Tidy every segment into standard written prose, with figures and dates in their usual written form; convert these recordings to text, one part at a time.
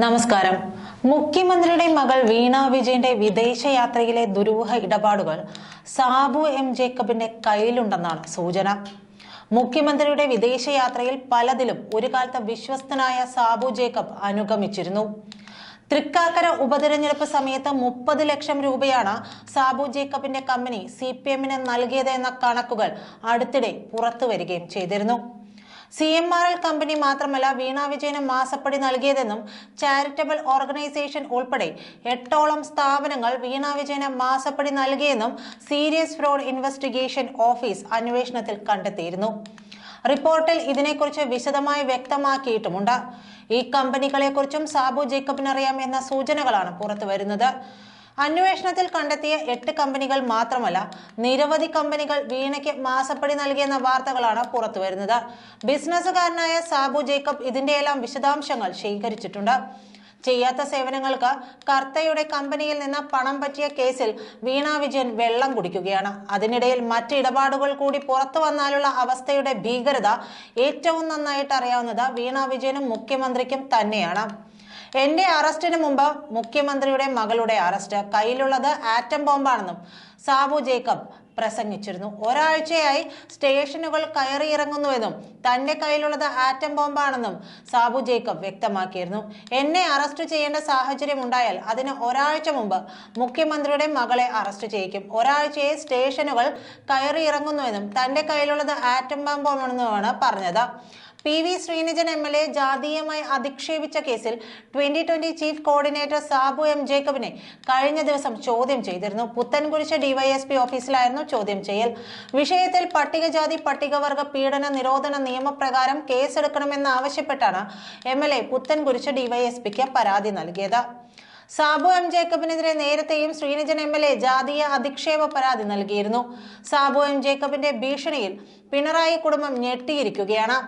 നമസ്കാരം. മുഖ്യമന്ത്രിയുടെ മകൾ വീണ വിജയന്റെ വിദേശയാത്രയിലെ ദുരൂഹ ഇടപാടുകൾ സാബു എം ജേക്കബിന്റെ കയ്യിലുണ്ടെന്നാണ് സൂചന. മുഖ്യമന്ത്രിയുടെ വിദേശയാത്രയിൽ പലതിലും ഒരു കാലത്ത് വിശ്വസ്തനായ സാബു ജേക്കബ് അനുഗമിച്ചിരുന്നു. തൃക്കാക്കര ഉപതെരഞ്ഞെടുപ്പ് സമയത്ത് 30 ലക്ഷം രൂപയാണ് സാബു ജേക്കബിന്റെ കമ്പനി CPM-ന് നൽകിയത് എന്ന കണക്കുകൾ അടുത്തിടെ പുറത്തു വരികയും ചെയ്തിരുന്നു. CMRL കമ്പനി മാത്രമല്ല വീണ വിജയന് മാസപ്പടി നൽകിയതെന്നും ചാരിറ്റബിൾ ഓർഗനൈസേഷൻ ഉൾപ്പെടെ 8ഓളം സ്ഥാപനങ്ങൾ വീണ വിജയന് മാസപ്പടി നൽകിയെന്നും സീരിയസ് ഫ്രോഡ് ഇൻവെസ്റ്റിഗേഷൻ ഓഫീസ് അന്വേഷണത്തിൽ കണ്ടെത്തിയിരുന്നു. റിപ്പോർട്ടിൽ ഇതിനെക്കുറിച്ച് വിശദമായി വ്യക്തമാക്കിയിട്ടുമുണ്ട്. ഈ കമ്പനികളെക്കുറിച്ചും സാബു ജേക്കബിനറിയാം എന്ന സൂചനകളാണ് പുറത്തുവരുന്നത്. അന്വേഷണത്തിൽ കണ്ടെത്തിയ 8 കമ്പനികൾ മാത്രമല്ല, നിരവധി കമ്പനികൾ വീണയ്ക്ക് മാസപ്പടി നൽകിയെന്ന വാർത്തകളാണ് പുറത്തുവരുന്നത്. ബിസിനസ്സുകാരനായ സാബു ജേക്കബ് ഇതിന്റെയെല്ലാം വിശദാംശങ്ങൾ ശേഖരിച്ചിട്ടുണ്ട്. ചെയ്യാത്ത സേവനങ്ങൾക്ക് കർത്തയുടെ കമ്പനിയിൽ നിന്ന് പണം പറ്റിയ കേസിൽ വീണ വിജയൻ വെള്ളം കുടിക്കുകയാണ്. അതിനിടയിൽ മറ്റ് ഇടപാടുകൾ കൂടി പുറത്തു വന്നാലുള്ള അവസ്ഥയുടെ ഭീകരത ഏറ്റവും നന്നായിട്ട് അറിയാവുന്നത് വീണ വിജയനും മുഖ്യമന്ത്രിക്കും തന്നെയാണ്. എന്റെ അറസ്റ്റിന് മുമ്പ് മുഖ്യമന്ത്രിയുടെ മകളുടെ അറസ്റ്റ്, കയ്യിലുള്ളത് ആറ്റം ബോംബാണെന്നും സാബു ജേക്കബ് പ്രസംഗിച്ചിരുന്നു. ഒരാഴ്ചയായി സ്റ്റേഷനുകൾ കയറിയിറങ്ങുന്നുവെന്നും തന്റെ കയ്യിലുള്ളത് ആറ്റം ബോംബാണെന്നും സാബു ജേക്കബ് വ്യക്തമാക്കിയിരുന്നു. എന്നെ അറസ്റ്റ് ചെയ്യേണ്ട സാഹചര്യം ഉണ്ടായാൽ അതിന് ഒരാഴ്ച മുമ്പ് മുഖ്യമന്ത്രിയുടെ മകളെ അറസ്റ്റ് ചെയ്യിക്കും. ഒരാഴ്ചയായി സ്റ്റേഷനുകൾ കയറിയിറങ്ങുന്നുവെന്നും തന്റെ കയ്യിലുള്ളത് ആറ്റം ബോംബാണെന്നുമാണ് പറഞ്ഞത്. PV ശ്രീനിജൻ MLA ജാതീയമായി അധിക്ഷേപിച്ച കേസിൽ 2020 ചീഫ് കോർഡിനേറ്റർ സാബു എം ജേക്കബിനെ കഴിഞ്ഞ ദിവസം ചോദ്യം ചെയ്തിരുന്നു. പുത്തൻകുരിശ് DYSP ഓഫീസിലായിരുന്നു ചോദ്യം ചെയ്യൽ. വിഷയത്തിൽ പട്ടികജാതി പട്ടികവർഗ പീഡന നിരോധന നിയമപ്രകാരം കേസെടുക്കണമെന്നാവശ്യപ്പെട്ടാണ് MLA പുത്തൻകുരിശ് DYSPക്ക് പരാതി നൽകിയത്. സാബു എം ജേക്കബിനെതിരെ നേരത്തെയും ശ്രീനിജൻ MLA ജാതീയ അധിക്ഷേപ പരാതി നൽകിയിരുന്നു. സാബു എം ജേക്കബിന്റെ ഭീഷണിയിൽ പിണറായി കുടുംബം ഞെട്ടിയിരിക്കുകയാണ്.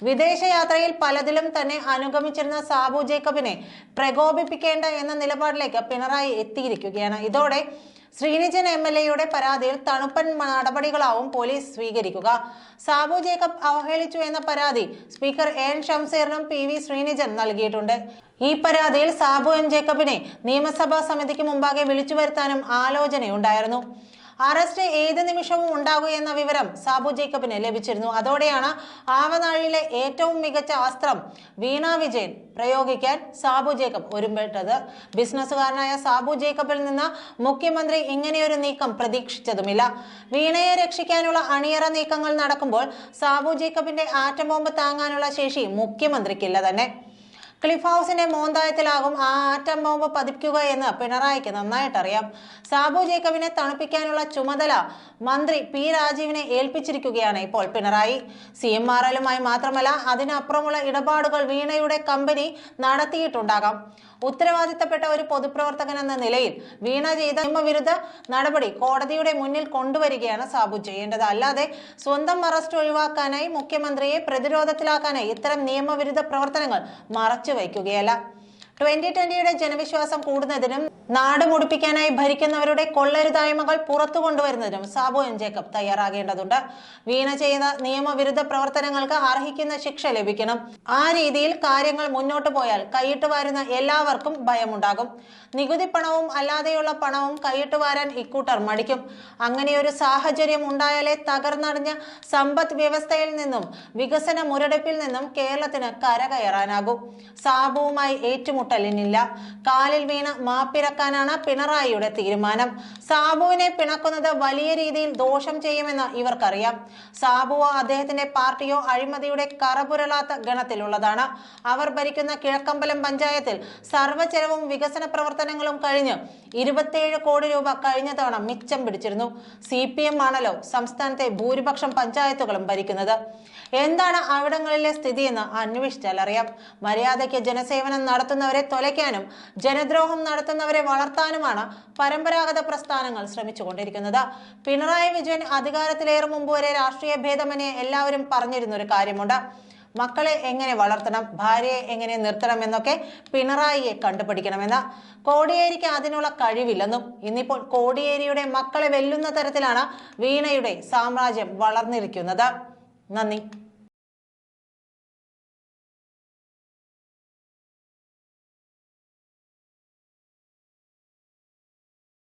വിദേശയാത്രയിൽ പലതിലും തന്നെ അനുഗമിച്ചിരുന്ന സാബു ജേക്കബിനെ പ്രകോപിപ്പിക്കേണ്ട എന്ന നിലപാടിലേക്ക് പിണറായി എത്തിയിരിക്കുകയാണ്. ഇതോടെ ശ്രീനിജൻ MLAയുടെ പരാതിയിൽ തണുപ്പൻ നടപടികളാവും പോലീസ് സ്വീകരിക്കുക. സാബു ജേക്കബ് അവഹേളിച്ചു എന്ന പരാതി സ്പീക്കർ N ഷംസീറിനും PV ശ്രീനിജൻ നൽകിയിട്ടുണ്ട്. ഈ പരാതിയിൽ സാബു എം ജേക്കബിനെ നിയമസഭാ സമിതിക്ക് മുമ്പാകെ വിളിച്ചു വരുത്താനും ആലോചനയുണ്ടായിരുന്നു. അറസ്റ്റ് ഏത് നിമിഷവും ഉണ്ടാകും എന്ന വിവരം സാബു ജേക്കബിന് ലഭിച്ചിരുന്നു. അതോടെയാണ് ആവനാഴിയിലെ ഏറ്റവും മികച്ച അസ്ത്രം വീണ വിജയൻ പ്രയോഗിക്കാൻ സാബു ജേക്കബ് ഒരുമ്പെട്ടത്. ബിസിനസ്സുകാരനായ സാബു ജേക്കബിൽ നിന്ന് മുഖ്യമന്ത്രി ഇങ്ങനെയൊരു നീക്കം പ്രതീക്ഷിച്ചതുമില്ല. വീണയെ രക്ഷിക്കാനുള്ള അണിയറ നീക്കങ്ങൾ നടക്കുമ്പോൾ സാബു ജേക്കബിന്റെ ആറ്റം ബോംബ് താങ്ങാനുള്ള ശേഷി മുഖ്യമന്ത്രിക്കില്ല തന്നെ. ക്ലിഫ് ഹൗസിന്റെ മോന്തായത്തിലാകും ആ ആറ്റം ബോംബ് പതിക്കുക എന്ന് പിണറായിക്ക് നന്നായിട്ടറിയാം. സാബു ജേക്കബിനെ തണുപ്പിക്കാനുള്ള ചുമതല മന്ത്രി P രാജീവിനെ ഏൽപ്പിച്ചിരിക്കുകയാണ് ഇപ്പോൾ പിണറായി. CMRL-മായി മാത്രമല്ല, അതിനപ്പുറമുള്ള ഇടപാടുകൾ വീണയുടെ കമ്പനി നടത്തിയിട്ടുണ്ടാകാം. ഉത്തരവാദിത്തപ്പെട്ട ഒരു പൊതുപ്രവർത്തകൻ എന്ന നിലയിൽ വീണ ചെയ്ത നിയമവിരുദ്ധ നടപടി കോടതിയുടെ മുന്നിൽ കൊണ്ടുവരികയാണ് സാബു ചെയ്യേണ്ടത്. അല്ലാതെ സ്വന്തം അറസ്റ്റ് ഒഴിവാക്കാനായി, മുഖ്യമന്ത്രിയെ പ്രതിരോധത്തിലാക്കാനായി ഇത്തരം നിയമവിരുദ്ധ പ്രവർത്തനങ്ങൾ മറച്ചു വയ്ക്കുകയല്ല. 2020യുടെ ജനവിശ്വാസം കൂടുന്നതിനും നാട് മുടിപ്പിക്കാനായി ഭരിക്കുന്നവരുടെ കൊള്ളരുതായ്മകൾ പുറത്തു കൊണ്ടുവരുന്നതിനും സാബു എം ജേക്കബ് തയ്യാറാകേണ്ടതുണ്ട്. വീണ ചെയ്യുന്ന നിയമവിരുദ്ധ പ്രവർത്തനങ്ങൾക്ക് അർഹിക്കുന്ന ശിക്ഷ ലഭിക്കണം. ആ രീതിയിൽ കാര്യങ്ങൾ മുന്നോട്ട് പോയാൽ കൈയിട്ട് വാരുന്ന എല്ലാവർക്കും ഭയമുണ്ടാകും. നികുതി പണവും അല്ലാതെയുള്ള പണവും കൈയിട്ട് വാരാൻ ഇക്കൂട്ടർ മടിക്കും. അങ്ങനെയൊരു സാഹചര്യം ഉണ്ടായാലേ തകർന്നടിഞ്ഞ സമ്പദ് വ്യവസ്ഥയിൽ നിന്നും വികസന മുരടിപ്പിൽ നിന്നും കേരളത്തിന് കരകയറാനാകൂ. സാബുവുമായി ഏറ്റുമുട്ടലിനില്ല. കാലിൽ വീണ് മാപ്പിരക്കാനാണ് പിണറായിയുടെ തീരുമാനം. സാബുവിനെ പിണക്കുന്നത് വലിയ രീതിയിൽ ദോഷം ചെയ്യുമെന്ന് ഇവർക്കറിയാം. സാബുവോ അദ്ദേഹത്തിന്റെ പാർട്ടിയോ അഴിമതിയുടെ കറപുരളാത്ത ഗണത്തിലുള്ളതാണ്. അവർ ഭരിക്കുന്ന കിഴക്കമ്പലം പഞ്ചായത്തിൽ സർവ്വചെലവും വികസന പ്രവർത്തനങ്ങളും കഴിഞ്ഞ് 27 കോടി രൂപ കഴിഞ്ഞ തവണ മിച്ചം പിടിച്ചിരുന്നു. CPM ആണല്ലോ സംസ്ഥാനത്തെ ഭൂരിപക്ഷം പഞ്ചായത്തുകളും ഭരിക്കുന്നത്. എന്താണ് അവിടങ്ങളിലെ സ്ഥിതിയെന്ന് അന്വേഷിച്ചാൽ അറിയാം. മര്യാദയ്ക്ക് ജനസേവനം നടത്തുന്നവരെ തൊലയ്ക്കാനും ജനദ്രോഹം നടത്തുന്നവരെ വളർത്താനുമാണ് പരമ്പരാഗത പ്രസ്ഥാനങ്ങൾ ശ്രമിച്ചുകൊണ്ടിരിക്കുന്നത്. പിണറായി വിജയൻ അധികാരത്തിലേറും മുമ്പ് വരെ രാഷ്ട്രീയ ഭേദമന്യേ എല്ലാവരും പറഞ്ഞിരുന്ന ഒരു കാര്യമുണ്ട്. മക്കളെ എങ്ങനെ വളർത്തണം, ഭാര്യയെ എങ്ങനെ നിർത്തണം എന്നൊക്കെ പിണറായിയെ കണ്ടുപിടിക്കണമെന്ന്. കോടിയേരിക്ക് അതിനുള്ള കഴിവില്ലെന്നും ഇന്നിപ്പോൾ കോടിയേരിയുടെ മക്കളെ വെല്ലുന്ന തരത്തിലാണ് വീണയുടെ സാമ്രാജ്യം വളർന്നിരിക്കുന്നത്. നന്ദി.